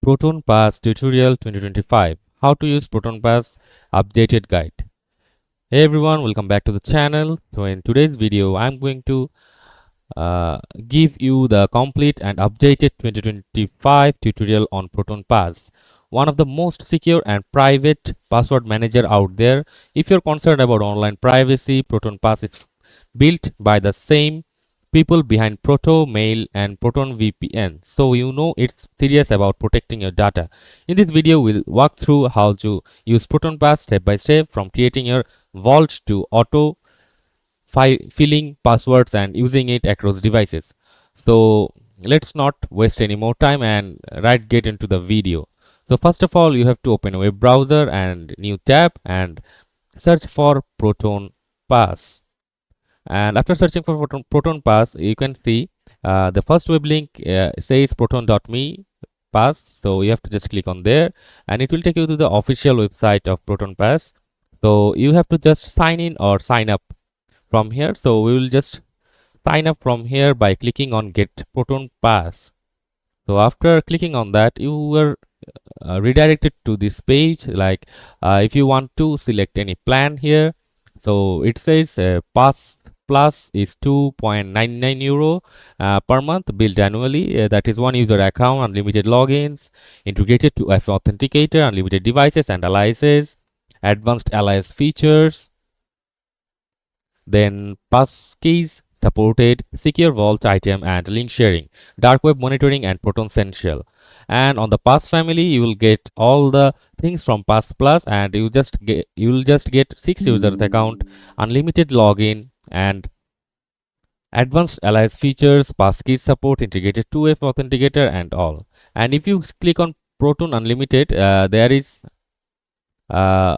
Proton Pass Tutorial 2025, How to use Proton Pass Updated Guide. Hey everyone, welcome back to the channel. So in today's video, I'm going to give you the complete and updated 2025 tutorial on Proton Pass, one of the most secure and private password manager out there. If you're concerned about online privacy, Proton Pass is built by the same people behind Proto Mail and Proton VPN, so you know it's serious about protecting your data. In this video, we'll walk through how to use Proton Pass step by step, from creating your vault to auto filling passwords and using it across devices. So let's not waste any more time and right get into the video. So first of all, you have to open a web browser and new tab and search for Proton Pass. And after searching for Proton Pass, you can see the first web link says proton.me pass. So you have to just click on there and it will take you to the official website of Proton Pass. So you have to just sign in or sign up from here. So we will just sign up from here by clicking on Get Proton Pass. So after clicking on that, you were redirected to this page. Like if you want to select any plan here, so it says Pass Plus is 2.99 euro per month, billed annually. That is one user account, unlimited logins, integrated to F Authenticator, unlimited devices and aliases, advanced alias features, then passkeys supported, secure vault item and link sharing, dark web monitoring and Proton Essential. And on the Pass family, you will get all the things from Pass Plus, and you will just get 6 users account, unlimited login and advanced alias features, passkeys support, integrated 2F authenticator and all. And if you click on Proton Unlimited, there is uh,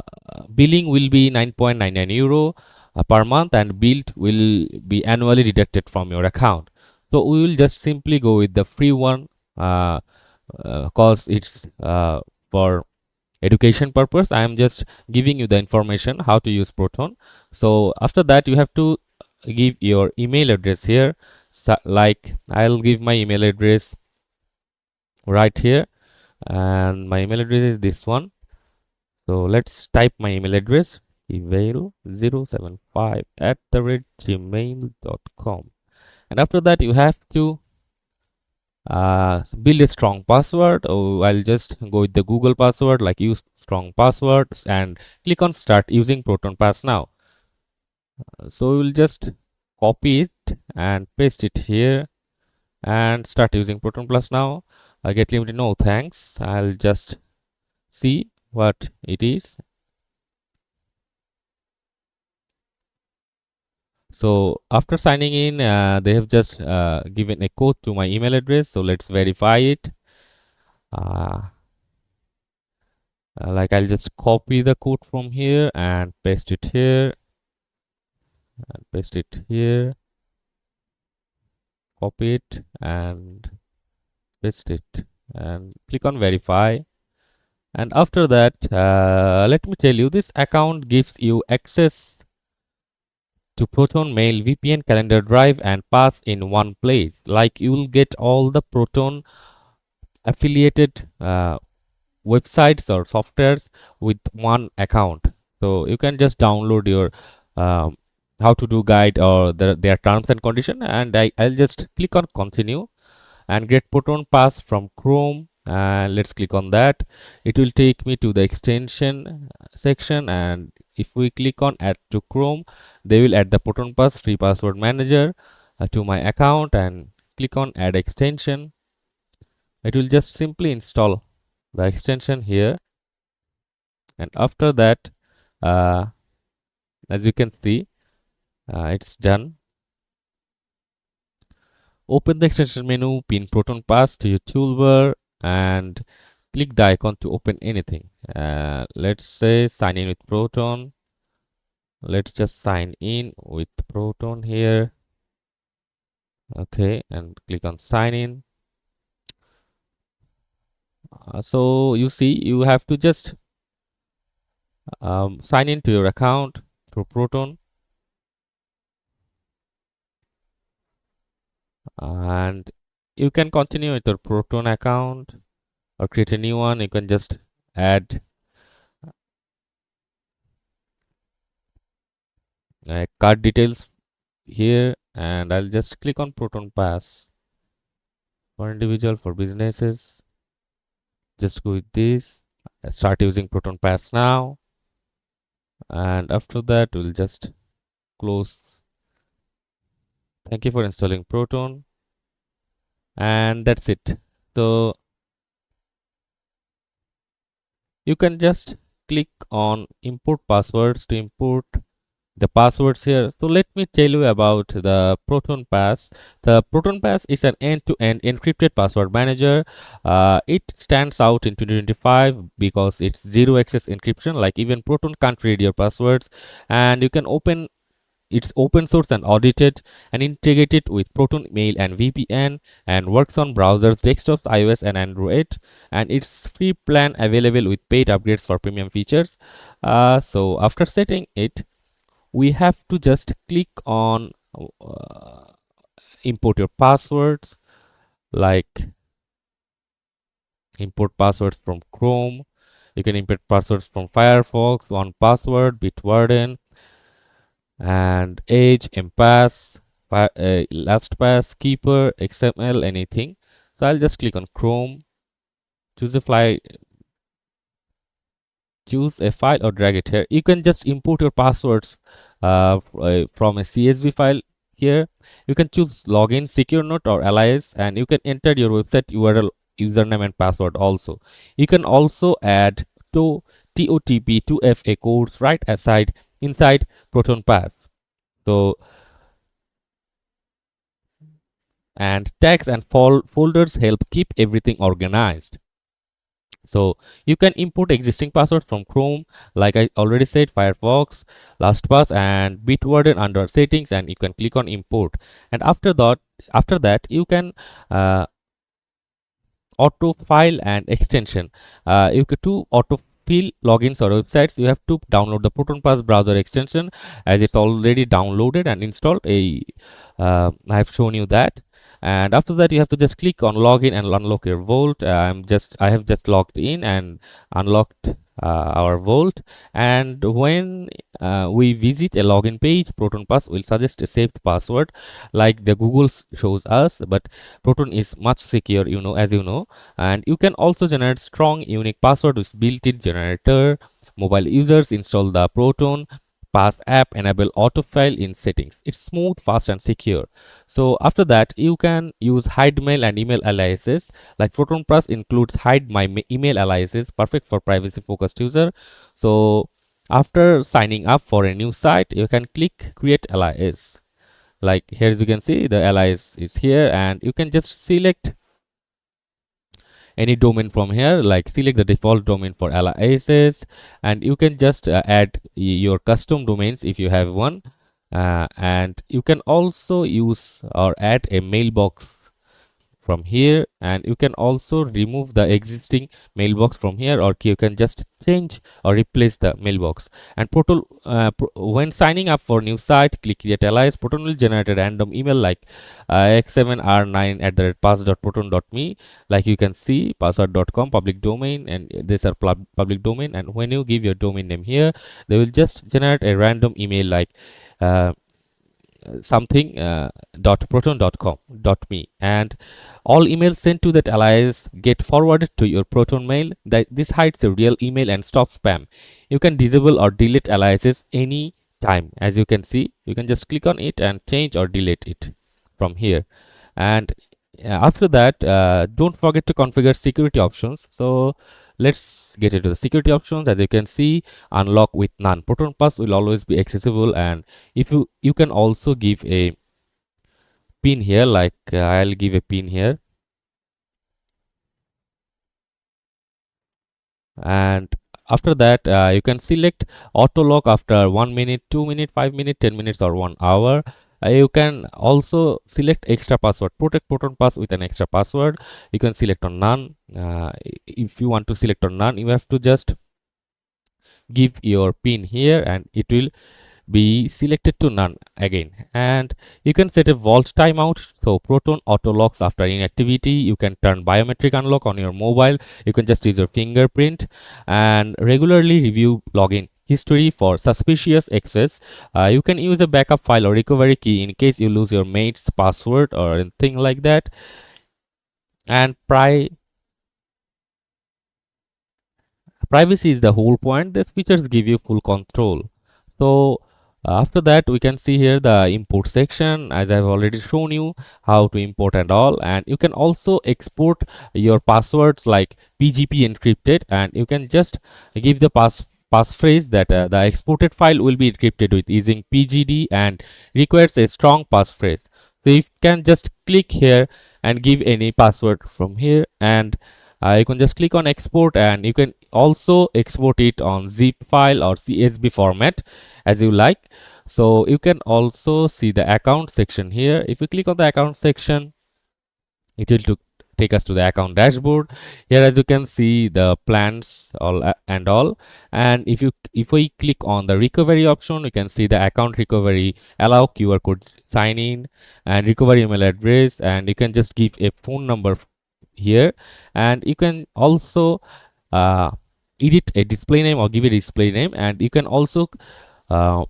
billing will be 9.99 euro per month, and billed will be annually deducted from your account. So we will just simply go with the free one cause it's for education purpose. I am just giving you the information how to use Proton. So after that, you have to give your email address here. So, like I'll give my email address right here, and my email address is this one. So let's type my email address, evail075@gmail.com. And after that, you have to build a strong password. Oh, I'll just go with the Google password, like use strong passwords, and click on start using Proton Pass now. So we'll just copy it and paste it here and start using Proton Plus now. I get limited, no thanks. I'll just see what it is. So after signing in, they have just given a code to my email address. So let's verify it. Like I'll just copy the code from here and paste it here, and paste it here, copy it and paste it, and click on verify. And after that, let me tell you, this account gives you access to Proton Mail, VPN, Calendar Drive and Pass in one place. Like you will get all the Proton affiliated websites or softwares with one account. So you can just download your um, how to do guide or their terms and condition, and I'll just click on continue and get Proton Pass from Chrome, and let's click on that. It will take me to the extension section, and if we click on add to Chrome, they will add the Proton Pass free password manager to my account, and click on add extension. It will just simply install the extension here, and after that, uh, as you can see, it's done. Open the extension menu, pin Proton Pass to your toolbar and click the icon to open anything. Let's say sign in with Proton. Let's just sign in with Proton here. Okay, and click on sign in. So you see, you have to just sign in to your account through Proton, and you can continue with your Proton account. or create a new one. You can just add card details here, and I'll just click on Proton Pass for individual, for businesses. Just go with this. Start using Proton Pass now, and after that we'll just close. Thank you for installing Proton, and that's it. So you can just click on import passwords to import the passwords here. So let me tell you about the Proton Pass. The Proton Pass is an end-to-end encrypted password manager. It stands out in 2025 because it's zero access encryption. Like even Proton can't read your passwords, and you can open. It's open source and audited and integrated with Proton Mail and VPN, and works on browsers, desktops, iOS and Android. And it's free plan available with paid upgrades for premium features. So after setting it, we have to just click on import your passwords, like import passwords from Chrome. You can import passwords from Firefox, one password, Bitwarden, and Edge, Empass, LastPass, Keeper, XML, anything. So I'll just click on Chrome, choose a file, or drag it here. You can just import your passwords from a CSV file here. You can choose login, secure note or alias, and you can enter your website URL, username and password also. You can also add TOTP 2FA codes right aside inside Proton Pass. So, and tags and folders help keep everything organized. So you can import existing passwords from Chrome, like I already said, Firefox, LastPass, and Bitwarden under settings, and you can click on import. And after that, you can auto file and extension. You can do auto fill logins or websites. You have to download the Proton Pass browser extension, as it's already downloaded and installed. I have shown you that. And after that, you have to just click on login and unlock your vault. I have just logged in and unlocked our vault. And when we visit a login page, Proton Pass will suggest a saved password like the Google shows us, but Proton is much secure, as you know. And you can also generate strong unique password with built-in generator. Mobile users install the Proton Pass app, enable autofill in settings. It's smooth, fast and secure. So after that, you can use hide mail and email aliases. Like Proton Pass includes hide my email aliases, perfect for privacy focused user. So after signing up for a new site, you can click create alias. Like here, as you can see, the alias is here, and you can just select any domain from here, like select the default domain for aliases, and you can just add your custom domains if you have one. And you can also use or add a mailbox from here, and you can also remove the existing mailbox from here, or you can just change or replace the mailbox. And when signing up for new site, click create alias. Proton will generate a random email like x7r9@pass.proton.me. like you can see, password.com public domain, and these are public domain. And when you give your domain name here, they will just generate a random email like uh, something .proton.com.me, and all emails sent to that alias get forwarded to your Proton mail. This hides a real email and stops spam. You can disable or delete aliases any time. As you can see, you can just click on it and change or delete it from here. And after that, don't forget to configure security options. So let's get into the security options. As you can see, unlock with none. Proton Pass will always be accessible, and if you can also give a pin here, like I'll give a pin here. And after that, you can select auto lock after 1 minute, 2 minute, 5 minute, 10 minutes or 1 hour. You can also select extra password, protect Proton Pass with an extra password. You can select on none. If you want to select on none, you have to just give your pin here, and it will be selected to none again. And you can set a vault timeout, so Proton auto locks after inactivity. You can turn biometric unlock on your mobile. You can just use your fingerprint and regularly review login history for suspicious access. You can use a backup file or recovery key in case you lose your mate's password or anything like that. And privacy is the whole point. These features give you full control. So after that, we can see here the import section, as I've already shown you how to import and all. And you can also export your passwords like PGP encrypted, and you can just give the passphrase that the exported file will be encrypted with using PGD and requires a strong passphrase. So you can just click here and give any password from here, and you can just click on export, and you can also export it on zip file or CSV format as you like. So you can also see the account section here. If you click on the account section, it will take us to the account dashboard. Here, as you can see, the plans all and all. And if we click on the recovery option, you can see the account recovery, allow QR code sign in, and recovery email address, and you can just give a phone number here. And you can also uh, edit a display name or give a display name, and you can also uh,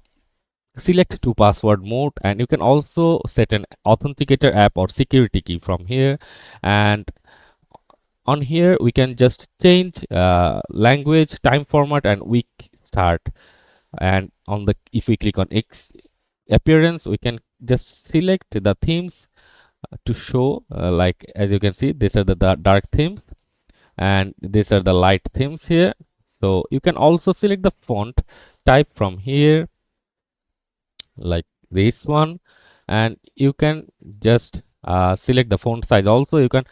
select to password mode, and you can also set an authenticator app or security key from here. And on here we can just change language, time format, and week start. And on the if we click on X appearance, we can just select the themes to show, like as you can see, these are the dark themes and these are the light themes here. So you can also select the font type from here, like this one, and you can just select the font size. Also, you can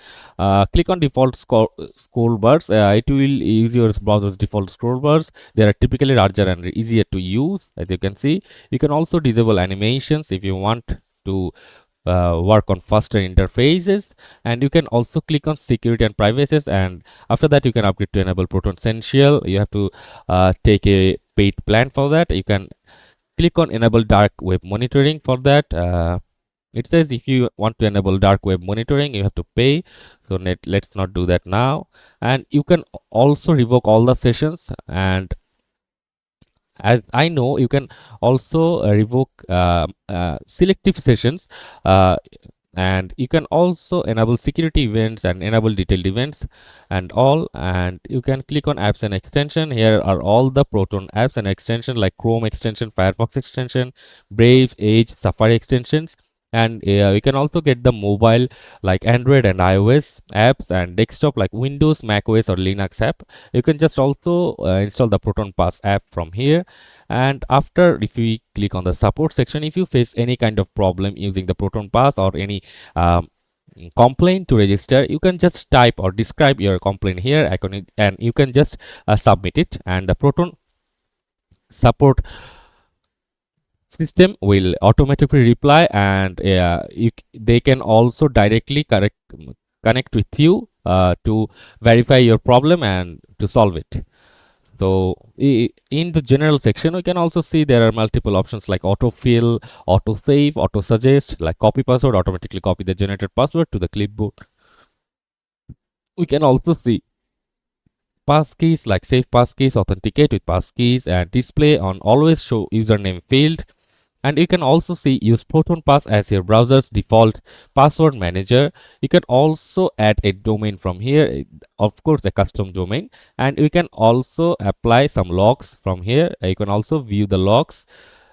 click on default scroll bars. It will use your browser's default scroll bars. They are typically larger and easier to use, as you can see. You can also disable animations if you want to work on faster interfaces. And you can also click on security and privacy, and after that you can upgrade to enable Proton Essential. You have to take a paid plan for that. You can click on enable dark web monitoring. For that, it says if you want to enable dark web monitoring, you have to pay. So let's not do that now. And you can also revoke all the sessions, and as I know, you can also revoke selective sessions, uh, and you can also enable security events and enable detailed events and all. And you can click on apps and extension. Here are all the Proton apps and extension like Chrome extension, Firefox extension, Brave, Edge, Safari extensions. And you can also get the mobile like Android and iOS apps, and desktop like Windows, Mac OS, or Linux app. You can just also install the Proton Pass app from here. And after, if we click on the support section, if you face any kind of problem using the Proton Pass or any um, complaint to register, you can just type or describe your complaint here, and you can just submit it, and the Proton support system will automatically reply. And they can also directly connect with you to verify your problem and to solve it. So in the general section, we can also see there are multiple options like autofill, auto save, auto suggest, like copy password, automatically copy the generated password to the clipboard. We can also see passkeys like save passkeys, authenticate with passkeys, and display on always show username field. And you can also see use Proton Pass as your browser's default password manager. You can also add a domain from here, of course a custom domain. And you can also apply some logs from here. You can also view the logs.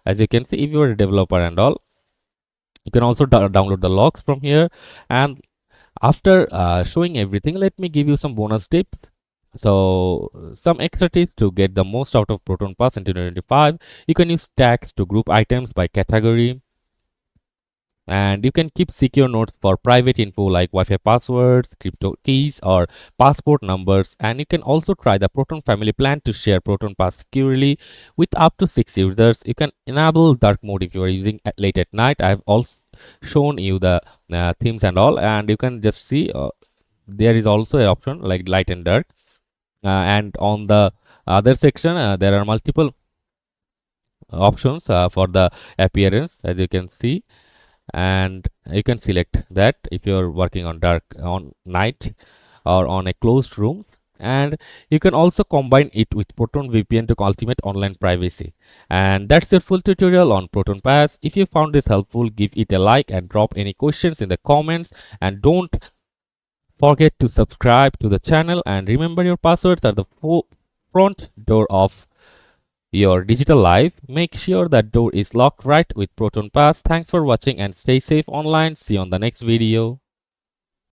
As you can see, if you are a developer and all, you can also download the logs from here. And after showing everything, let me give you some bonus tips. So some extra tips to get the most out of Proton Pass in 2025. You can use tags to group items by category, and you can keep secure notes for private info like Wi-Fi passwords, crypto keys, or passport numbers. And you can also try the Proton family plan to share Proton Pass securely with up to 6 users. You can enable dark mode if you are using late at night. I've also shown you the themes and all, and you can just see there is also an option like light and dark. And on the other section, there are multiple options for the appearance, as you can see, and you can select that if you're working on dark on night or on a closed rooms. And you can also combine it with Proton VPN to ultimate online privacy. And that's your full tutorial on Proton Pass. If you found this helpful, give it a like and drop any questions in the comments, and don't forget to subscribe to the channel. And remember, your passwords are the front door of your digital life. Make sure that door is locked right with Proton Pass. Thanks for watching and stay safe online. See you on the next video.